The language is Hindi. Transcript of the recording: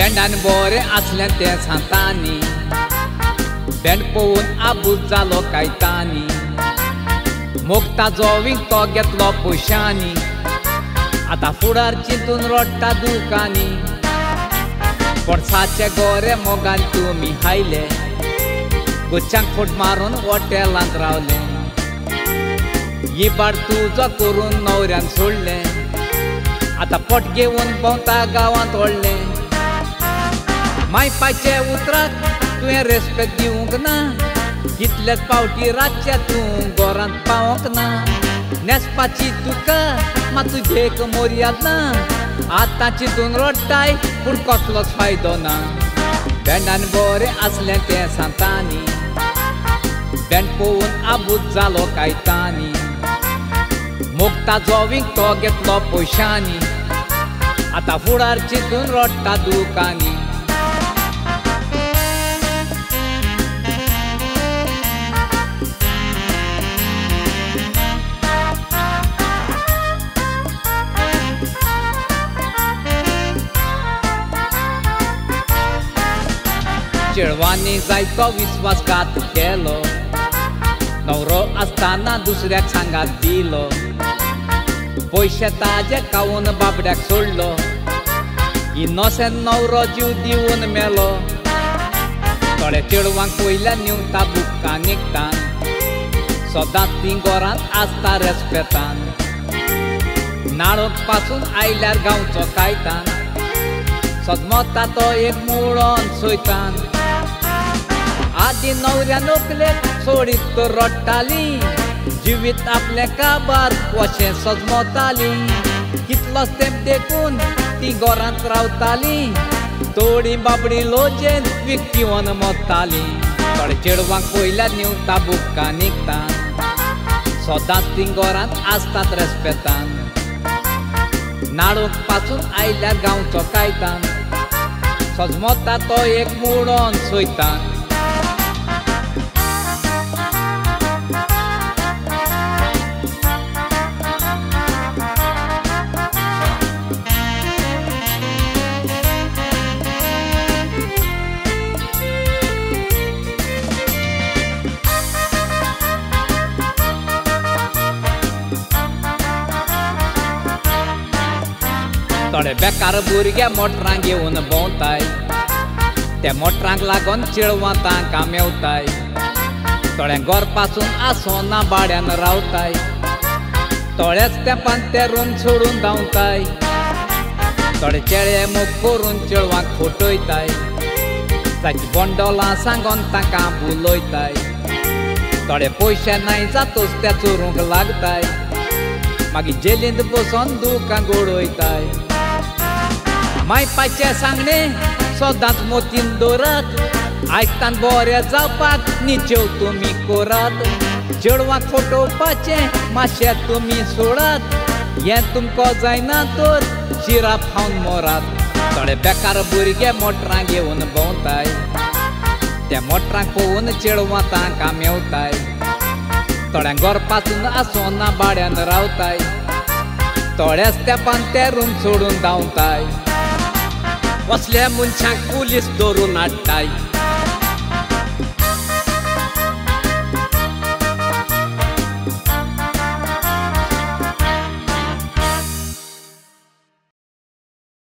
बँडान बरें आसलें तें सांतांनी, बँड पळोवन आबूज जालो कायतांनी, मोगताचो विंग तो घेतलो पयशांनी, आतां फुडार चिंतून रडटा दुकांनी। पडसाचे गोरे मोगान तुमी हायले, गुच्छांक फूट मारून हॉटेलांत रावले, इबाड तुजो करून न्हवऱ्यान सोडलें, आतां पोट घेवन भोंवता गांवांत व्हडलें। मायपाचे उतराक तुवें रेस्पेक्ट दिवंक ना, कितलेच फावटी रातचे तूं घरांत पावोंक ना, न्हेसपाची तुका मातूं घेक मर्याद ना, आतां चिंतून रडटाय पूण कसलोच फायदो ना। बँडान बरें आसलें तें सांतांनी, बँड पळोवन आबूज जालो कायतांनी, मोगताचो विंग तो घेतलो पयशांनी, आतां फुडार चिंतून रडटा दुकांनी। चेडवांनी जायतो विस्वासघात केलो, न्हवरो आसतना दुसऱ्याक सांगात दिलो, पयशे ताजे खावून बाबड्याक सोडलो, इनोसेंट न्हवरो जीव दिवन मेलो। थोड्या चेडवांक पयल्यार निवता बुक्कां निघटान, सदांच तीं घरांत आसता रेस्पेतान, नाळोक पासून आयल्यार गांवचो कायतान, सदमता तो एक मुळोन सोयतान। आदी न्हवऱ्या नोकलेक सोडीत तर रडटाली, जिवीत आपलें काबार वशें सजमताली, कितलोच तेंप देखून ती घरांत रावताली, थोडी बाबडी लोजेन विकतीवन मोडटाली। थोडे चेडवांक पयल्यार निवता बुक्कां निघटान, सदांच तीं घरांत आसतात रेस्पेतान, नाळोक पासून आयल्यार गांवचो कायतान, सजमता तो एक मुळोन सोयतान। थोडे बेकार भुरगे मोटरांक घेवन भोंवताय, त्या मोटरांक लागून चेडवां तांकां मेवताय, थोड्यांक घर पासून आसोना भाड्यान रावताय, थोड्याच तेंपान ते रूम सोडून धांवताय, थोडे चेडे मोग करून चेडवांक फटयताय, ताची बोंडोलां सांगोन तांकां बुलयताय, थोडे पयशे नाय जातूच ते चोरूंक लागताय, मागीर जेलींत बसोन दुकांक उडयताय। मायपाचें सांगणें सदांच मोतीन दवरात, आयकतान बरें जावपाक निचेव तुमी करात, चेडवांक फटोवपाचें मातशें तुमी सोडात, हें तुमकां जायना तर शिराप खावन मरात। थोडे बेकार भुरगे मोटरांक घेवन भोंवताय, त्या मोटरांक पळोवन चेडवां तांकां मेवताय, थोड्यांक घर पासून आसोना भाड्यान रावताय, थोड्याच तेंपान ते रूम सोडून धांवताय। असल्या मनशांक पुलीस धरून हाडटाय।